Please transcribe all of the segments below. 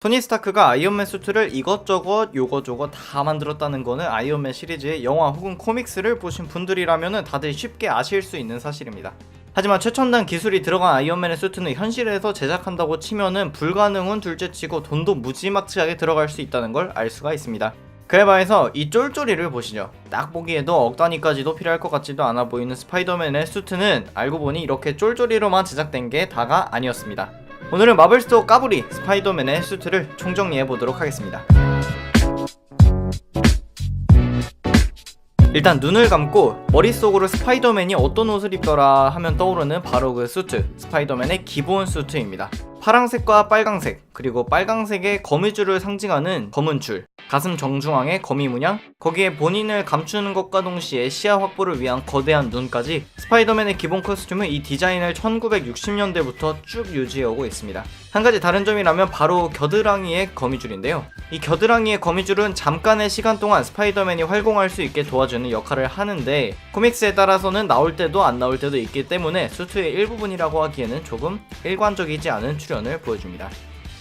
토니 스타크가 아이언맨 수트를 이것저것 요거저거 다 만들었다는 거는 아이언맨 시리즈의 영화 혹은 코믹스를 보신 분들이라면 다들 쉽게 아실 수 있는 사실입니다. 하지만 최첨단 기술이 들어간 아이언맨의 수트는 현실에서 제작한다고 치면은 불가능은 둘째치고 돈도 무지막지하게 들어갈 수 있다는 걸 알 수가 있습니다. 그에 반해서 이 쫄쫄이를 보시죠. 딱 보기에도 억 단위까지도 필요할 것 같지도 않아 보이는 스파이더맨의 수트는 알고 보니 이렇게 쫄쫄이로만 제작된 게 다가 아니었습니다. 오늘은 마블 스토어 까불이 스파이더맨의 수트를 총정리해보도록 하겠습니다. 일단 눈을 감고 머릿속으로 스파이더맨이 어떤 옷을 입더라 하면 떠오르는 바로 그 수트, 스파이더맨의 기본 수트입니다. 파랑색과 빨강색, 그리고 빨강색의 거미줄을 상징하는 검은 줄, 가슴 정중앙의 거미 문양, 거기에 본인을 감추는 것과 동시에 시야 확보를 위한 거대한 눈까지 스파이더맨의 기본 코스튬은 이 디자인을 1960년대부터 쭉 유지해오고 있습니다. 한 가지 다른 점이라면 바로 겨드랑이의 거미줄인데요. 이 겨드랑이의 거미줄은 잠깐의 시간 동안 스파이더맨이 활공할 수 있게 도와주는 역할을 하는데 코믹스에 따라서는 나올 때도 안 나올 때도 있기 때문에 수트의 일부분이라고 하기에는 조금 일관적이지 않은 출연을 보여줍니다.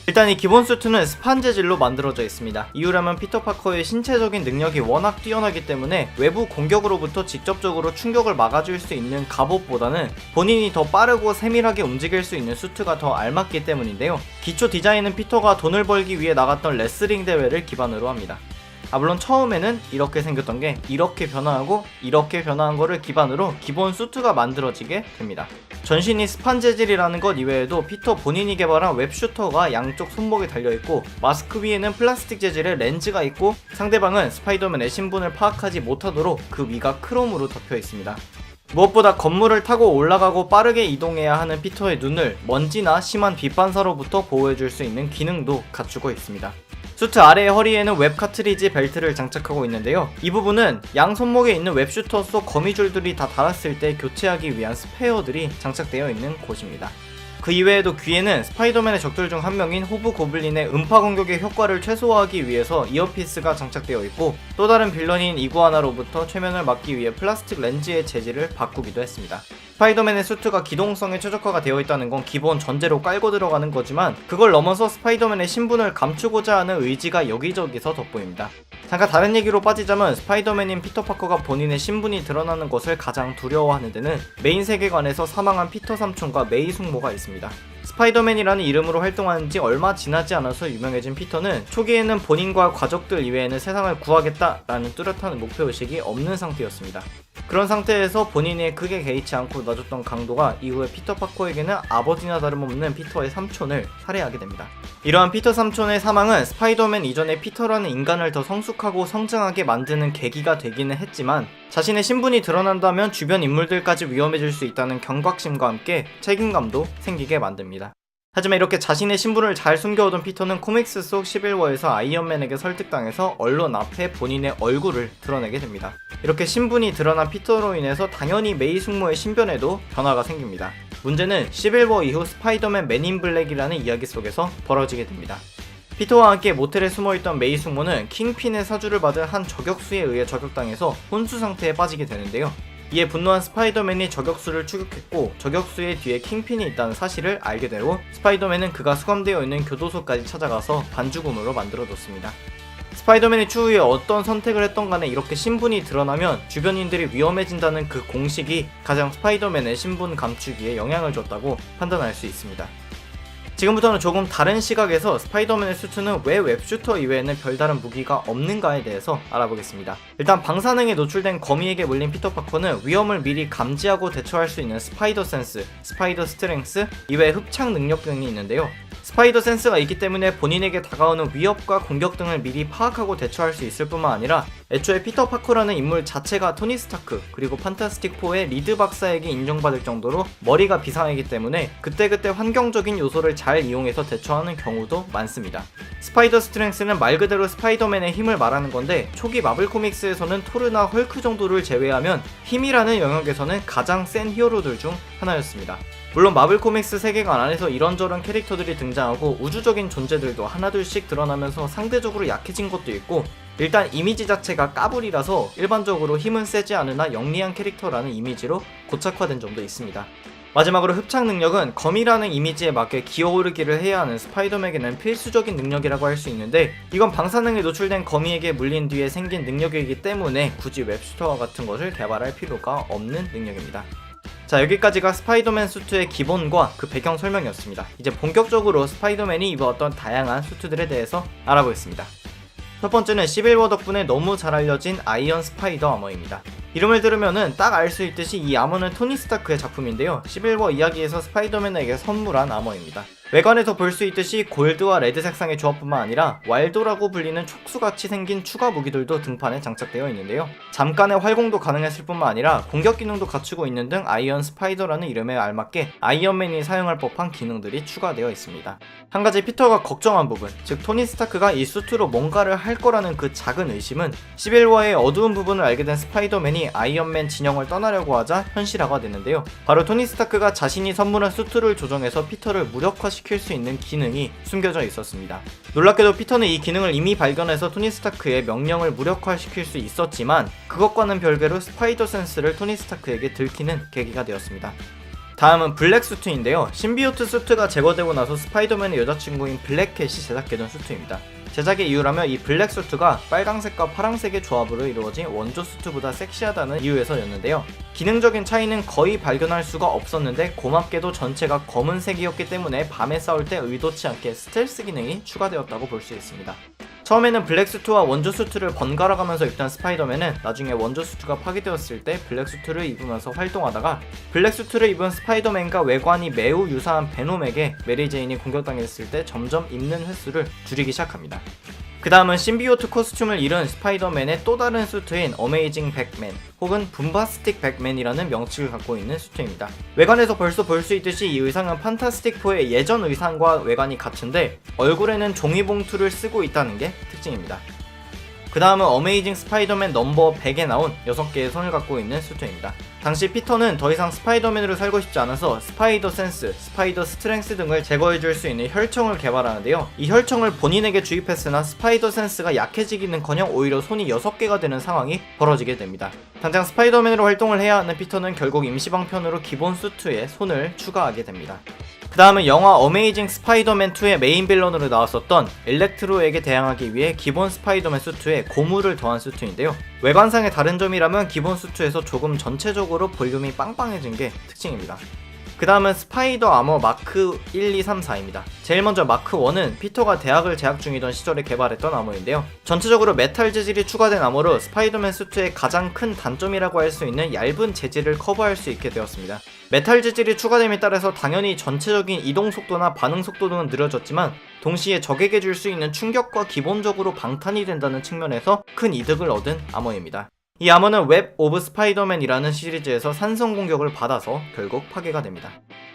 일단 이 기본 수트는 스판 재질로 만들어져 있습니다. 이유라면 피터 파커의 신체적인 능력이 워낙 뛰어나기 때문에 외부 공격으로부터 직접적으로 충격을 막아줄 수 있는 갑옷보다는 본인이 더 빠르고 세밀하게 움직일 수 있는 수트가 더 알맞기 때문인데요. 기초 디자인은 피터가 돈을 벌기 위해 나갔던 레슬링 대회를 기반으로 합니다. 물론 처음에는 이렇게 생겼던 게 이렇게 변화하고 이렇게 변화한 거를 기반으로 기본 수트가 만들어지게 됩니다. 전신이 스판 재질이라는 것 이외에도 피터 본인이 개발한 웹슈터가 양쪽 손목에 달려있고 마스크 위에는 플라스틱 재질의 렌즈가 있고 상대방은 스파이더맨의 신분을 파악하지 못하도록 그 위가 크롬으로 덮여 있습니다. 무엇보다 건물을 타고 올라가고 빠르게 이동해야 하는 피터의 눈을 먼지나 심한 빛 반사로부터 보호해줄 수 있는 기능도 갖추고 있습니다. 수트 아래의 허리에는 웹 카트리지 벨트를 장착하고 있는데요. 이 부분은 양 손목에 있는 웹슈터 속 거미줄들이 다 닳았을 때 교체하기 위한 스페어들이 장착되어 있는 곳입니다. 그 이외에도 귀에는 스파이더맨의 적들 중 한 명인 호브 고블린의 음파 공격의 효과를 최소화하기 위해서 이어피스가 장착되어 있고 또 다른 빌런인 이구아나로부터 최면을 막기 위해 플라스틱 렌즈의 재질을 바꾸기도 했습니다. 스파이더맨의 수트가 기동성에 최적화가 되어 있다는 건 기본 전제로 깔고 들어가는 거지만 그걸 넘어서 스파이더맨의 신분을 감추고자 하는 의지가 여기저기서 돋보입니다. 잠깐 다른 얘기로 빠지자면 스파이더맨인 피터 파커가 본인의 신분이 드러나는 것을 가장 두려워하는 데는 메인 세계관에서 사망한 피터 삼촌과 메이 숙모가 있습니다. 스파이더맨이라는 이름으로 활동한 지 얼마 지나지 않아서 유명해진 피터는 초기에는 본인과 가족들 이외에는 세상을 구하겠다라는 뚜렷한 목표의식이 없는 상태였습니다. 그런 상태에서 본인이 크게 개의치 않고 놔줬던 강도가 이후에 피터 파커에게는 아버지나 다름없는 피터의 삼촌을 살해하게 됩니다. 이러한 피터 삼촌의 사망은 스파이더맨 이전에 피터라는 인간을 더 성숙하고 성장하게 만드는 계기가 되기는 했지만 자신의 신분이 드러난다면 주변 인물들까지 위험해질 수 있다는 경각심과 함께 책임감도 생기게 만듭니다. 하지만 이렇게 자신의 신분을 잘 숨겨오던 피터는 코믹스 속 시빌워에서 아이언맨에게 설득당해서 언론 앞에 본인의 얼굴을 드러내게 됩니다. 이렇게 신분이 드러난 피터로 인해서 당연히 메이 숙모의 신변에도 변화가 생깁니다. 문제는 시빌워 이후 스파이더맨 맨인 블랙이라는 이야기 속에서 벌어지게 됩니다. 피터와 함께 모텔에 숨어있던 메이 숙모는 킹핀의 사주를 받은 한 저격수에 의해 저격당해서 혼수 상태에 빠지게 되는데요. 이에 분노한 스파이더맨이 저격수를 추격했고 저격수의 뒤에 킹핀이 있다는 사실을 알게 되고 스파이더맨은 그가 수감되어 있는 교도소까지 찾아가서 반죽음으로 만들어뒀습니다. 스파이더맨이 추후에 어떤 선택을 했던 간에 이렇게 신분이 드러나면 주변인들이 위험해진다는 그 공식이 가장 스파이더맨의 신분 감추기에 영향을 줬다고 판단할 수 있습니다. 지금부터는 조금 다른 시각에서 스파이더맨의 수트는 왜 웹슈터 이외에는 별다른 무기가 없는가에 대해서 알아보겠습니다. 일단 방사능에 노출된 거미에게 물린 피터 파커는 위험을 미리 감지하고 대처할 수 있는 스파이더 센스, 스파이더 스트렝스, 이외에 흡착 능력 등이 있는데요. 스파이더 센스가 있기 때문에 본인에게 다가오는 위협과 공격 등을 미리 파악하고 대처할 수 있을 뿐만 아니라 애초에 피터 파커라는 인물 자체가 토니 스타크 그리고 판타스틱4의 리드 박사에게 인정받을 정도로 머리가 비상이기 때문에 그때그때 환경적인 요소를 잘 이용해서 대처하는 경우도 많습니다. 스파이더 스트렝스는 말 그대로 스파이더맨의 힘을 말하는 건데 초기 마블 코믹스에서는 토르나 헐크 정도를 제외하면 힘이라는 영역에서는 가장 센 히어로들 중 하나였습니다. 물론 마블 코믹스 세계관 안에서 이런저런 캐릭터들이 등장하고 우주적인 존재들도 하나둘씩 드러나면서 상대적으로 약해진 것도 있고 일단 이미지 자체가 까불이라서 일반적으로 힘은 세지 않으나 영리한 캐릭터라는 이미지로 고착화된 점도 있습니다. 마지막으로 흡착 능력은 검이라는 이미지에 맞게 기어오르기를 해야 하는 스파이더맨에게는 필수적인 능력이라고 할 수 있는데, 이건 방사능에 노출된 거미에게 물린 뒤에 생긴 능력이기 때문에 굳이 웹슈터와 같은 것을 개발할 필요가 없는 능력입니다. 자, 여기까지가 스파이더맨 수트의 기본과 그 배경 설명이었습니다. 이제 본격적으로 스파이더맨이 입어왔던 다양한 수트들에 대해서 알아보겠습니다. 첫 번째는 시빌워 덕분에 너무 잘 알려진 아이언 스파이더 아머입니다. 이름을 들으면은 딱 알 수 있듯이 이 아머는 토니 스타크의 작품인데요, 시빌워 이야기에서 스파이더맨에게 선물한 아머입니다. 외관에서 볼 수 있듯이 골드와 레드 색상의 조합뿐만 아니라 왈도라고 불리는 촉수같이 생긴 추가 무기들도 등판에 장착되어 있는데요, 잠깐의 활공도 가능했을 뿐만 아니라 공격 기능도 갖추고 있는 등 아이언 스파이더라는 이름에 알맞게 아이언맨이 사용할 법한 기능들이 추가되어 있습니다. 한 가지 피터가 걱정한 부분, 즉 토니 스타크가 이 수트로 뭔가를 할 거라는 그 작은 의심은 시빌워의 어두운 부분을 알게 된 스파이더맨이 아이언맨 진영을 떠나려고 하자 현실화가 됐는데요, 바로 토니 스타크가 자신이 선물한 수트를 조정해서 피터를 무력화시킬 수 있는 기능이 숨겨져 있었습니다. 놀랍게도 피터는 이 기능을 이미 발견해서 토니 스타크의 명령을 무력화시킬 수 있었지만, 그것과는 별개로 스파이더 센스를 토니 스타크에게 들키는 계기가 되었습니다. 다음은 블랙 수트인데요, 신비오트 수트가 제거되고 나서 스파이더맨의 여자친구인 블랙캣이 제작해둔 수트입니다. 제작의 이유라면 이 블랙 수트가 빨강색과 파랑색의 조합으로 이루어진 원조 수트보다 섹시하다는 이유에서였는데요, 기능적인 차이는 거의 발견할 수가 없었는데 고맙게도 전체가 검은색이었기 때문에 밤에 싸울 때 의도치 않게 스텔스 기능이 추가되었다고 볼 수 있습니다. 처음에는 블랙 수트와 원조 수트를 번갈아 가면서 입던 스파이더맨은 나중에 원조 수트가 파괴되었을 때 블랙 수트를 입으면서 활동하다가, 블랙 수트를 입은 스파이더맨과 외관이 매우 유사한 베놈에게 메리 제인이 공격당했을 때 점점 입는 횟수를 줄이기 시작합니다. 그 다음은 신비오트 코스튬을 잃은 스파이더맨의 또 다른 수트인 어메이징 백맨 혹은 붐바스틱 백맨이라는 명칭을 갖고 있는 수트입니다. 외관에서 벌써 볼 수 있듯이 이 의상은 판타스틱4의 예전 의상과 외관이 같은데 얼굴에는 종이봉투를 쓰고 있다는 게 특징입니다. 그 다음은 어메이징 스파이더맨 넘버 100에 나온 6개의 손을 갖고 있는 수트입니다. 당시 피터는 더 이상 스파이더맨으로 살고 싶지 않아서 스파이더 센스, 스파이더 스트렝스 등을 제거해줄 수 있는 혈청을 개발하는데요, 이 혈청을 본인에게 주입했으나 스파이더 센스가 약해지기는커녕 오히려 손이 6개가 되는 상황이 벌어지게 됩니다. 당장 스파이더맨으로 활동을 해야 하는 피터는 결국 임시방편으로 기본 수트에 손을 추가하게 됩니다. 그 다음은 영화 어메이징 스파이더맨2의 메인 빌런으로 나왔었던 엘렉트로에게 대항하기 위해 기본 스파이더맨 수트에 고무를 더한 수트인데요, 외관상의 다른 점이라면 기본 수트에서 조금 전체적으로 볼륨이 빵빵해진 게 특징입니다. 그 다음은 스파이더 아머 마크 1, 2, 3, 4입니다. 제일 먼저 마크 1은 피터가 대학을 재학 중이던 시절에 개발했던 아머인데요, 전체적으로 메탈 재질이 추가된 아머로 스파이더맨 수트의 가장 큰 단점이라고 할 수 있는 얇은 재질을 커버할 수 있게 되었습니다. 메탈 재질이 추가됨에 따라서 당연히 전체적인 이동 속도나 반응 속도 등은 느려졌지만, 동시에 적에게 줄 수 있는 충격과 기본적으로 방탄이 된다는 측면에서 큰 이득을 얻은 아머입니다. 이 아머는 웹 오브 스파이더맨이라는 시리즈에서 산성 공격을 받아서 결국 파괴가 됩니다.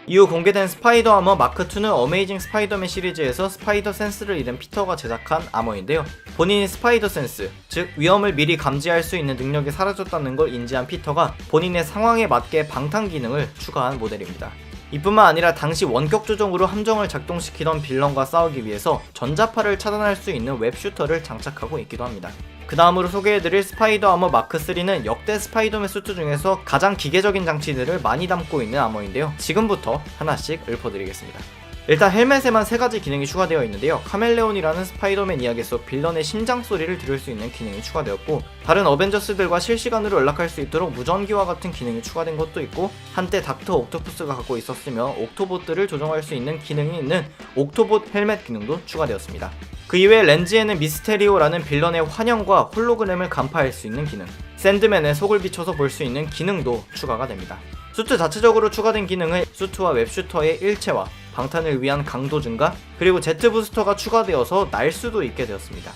이후 공개된 스파이더 아머 마크2는 어메이징 스파이더맨 시리즈에서 스파이더 센스를 잃은 피터가 제작한 아머인데요, 본인이 스파이더 센스, 즉 위험을 미리 감지할 수 있는 능력이 사라졌다는 걸 인지한 피터가 본인의 상황에 맞게 방탄 기능을 추가한 모델입니다. 이뿐만 아니라 당시 원격 조정으로 함정을 작동시키던 빌런과 싸우기 위해서 전자파를 차단할 수 있는 웹슈터를 장착하고 있기도 합니다. 그 다음으로 소개해드릴 스파이더 아머 마크3는 역대 스파이더맨 수트 중에서 가장 기계적인 장치들을 많이 담고 있는 아머인데요, 지금부터 하나씩 읊어드리겠습니다. 일단 헬멧에만 3가지 기능이 추가되어 있는데요, 카멜레온이라는 스파이더맨 이야기 속 빌런의 심장 소리를 들을 수 있는 기능이 추가되었고, 다른 어벤져스들과 실시간으로 연락할 수 있도록 무전기와 같은 기능이 추가된 것도 있고, 한때 닥터 옥토퍼스가 갖고 있었으며 옥토봇들을 조정할 수 있는 기능이 있는 옥토봇 헬멧 기능도 추가되었습니다. 그 이외에 렌즈에는 미스테리오라는 빌런의 환영과 홀로그램을 간파할 수 있는 기능, 샌드맨의 속을 비춰서 볼 수 있는 기능도 추가가 됩니다. 수트 자체적으로 추가된 기능은 수트와 웹슈터의 일체화, 방탄을 위한 강도 증가, 그리고 제트 부스터가 추가되어서 날 수도 있게 되었습니다.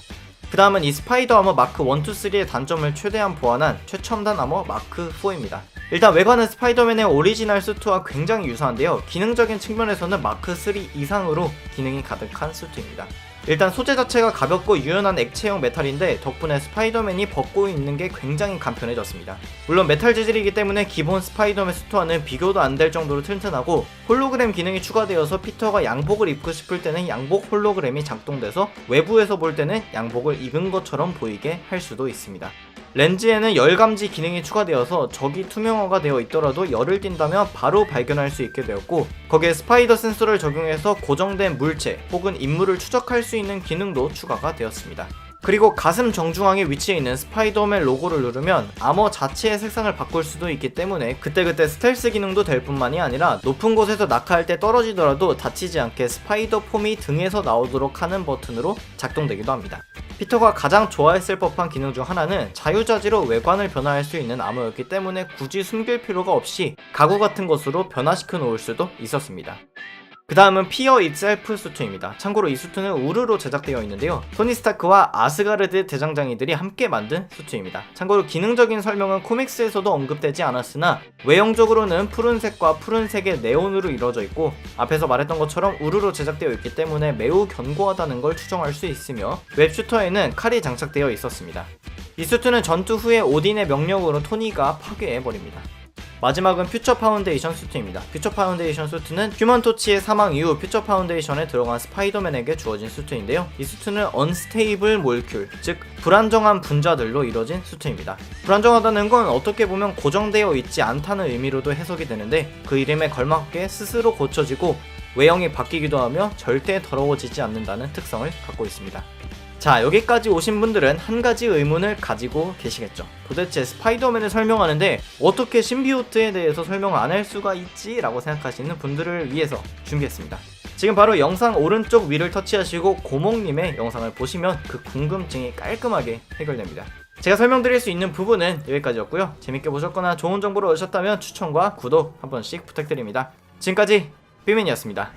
그 다음은 이 스파이더 아머 마크 1, 2, 3의 단점을 최대한 보완한 최첨단 아머 마크 4입니다. 일단 외관은 스파이더맨의 오리지널 수트와 굉장히 유사한데요, 기능적인 측면에서는 마크 3 이상으로 기능이 가득한 수트입니다. 일단 소재 자체가 가볍고 유연한 액체형 메탈인데 덕분에 스파이더맨이 벗고 있는 게 굉장히 간편해졌습니다. 물론 메탈 재질이기 때문에 기본 스파이더맨 수트와는 비교도 안 될 정도로 튼튼하고, 홀로그램 기능이 추가되어서 피터가 양복을 입고 싶을 때는 양복 홀로그램이 작동돼서 외부에서 볼 때는 양복을 입은 것처럼 보이게 할 수도 있습니다. 렌즈에는 열 감지 기능이 추가되어서 적이 투명화가 되어 있더라도 열을 띈다면 바로 발견할 수 있게 되었고, 거기에 스파이더 센서를 적용해서 고정된 물체 혹은 인물을 추적할 수 있는 기능도 추가가 되었습니다. 그리고 가슴 정중앙에 위치해 있는 스파이더맨 로고를 누르면 아머 자체의 색상을 바꿀 수도 있기 때문에 그때그때 스텔스 기능도 될 뿐만이 아니라 높은 곳에서 낙하할 때 떨어지더라도 다치지 않게 스파이더 폼이 등에서 나오도록 하는 버튼으로 작동되기도 합니다. 피터가 가장 좋아했을 법한 기능 중 하나는 자유자재로 외관을 변화할 수 있는 아머였기 때문에 굳이 숨길 필요가 없이 가구 같은 것으로 변화시켜 놓을 수도 있었습니다. 그 다음은 피어 itself 수트입니다. 참고로 이 수트는 우르로 제작되어 있는데요, 토니 스타크와 아스가르드 대장장이들이 함께 만든 수트입니다. 참고로 기능적인 설명은 코믹스에서도 언급되지 않았으나 외형적으로는 푸른색과 푸른색의 네온으로 이루어져 있고, 앞에서 말했던 것처럼 우르로 제작되어 있기 때문에 매우 견고하다는 걸 추정할 수 있으며 웹슈터에는 칼이 장착되어 있었습니다. 이 수트는 전투 후에 오딘의 명령으로 토니가 파괴해버립니다. 마지막은 퓨처 파운데이션 수트입니다. 퓨처 파운데이션 수트는 휴먼 토치의 사망 이후 퓨처 파운데이션에 들어간 스파이더맨에게 주어진 수트인데요, 이 수트는 언스테이블 몰큘, 즉 불안정한 분자들로 이루어진 수트입니다. 불안정하다는 건 어떻게 보면 고정되어 있지 않다는 의미로도 해석이 되는데, 그 이름에 걸맞게 스스로 고쳐지고 외형이 바뀌기도 하며 절대 더러워지지 않는다는 특성을 갖고 있습니다. 자, 여기까지 오신 분들은 한 가지 의문을 가지고 계시겠죠. 도대체 스파이더맨을 설명하는데 어떻게 신비호트에 대해서 설명을 안 할 수가 있지? 라고 생각하시는 분들을 위해서 준비했습니다. 지금 바로 영상 오른쪽 위를 터치하시고 고목님의 영상을 보시면 그 궁금증이 깔끔하게 해결됩니다. 제가 설명드릴 수 있는 부분은 여기까지였고요. 재밌게 보셨거나 좋은 정보를 얻으셨다면 추천과 구독 한 번씩 부탁드립니다. 지금까지 삐맨이었습니다.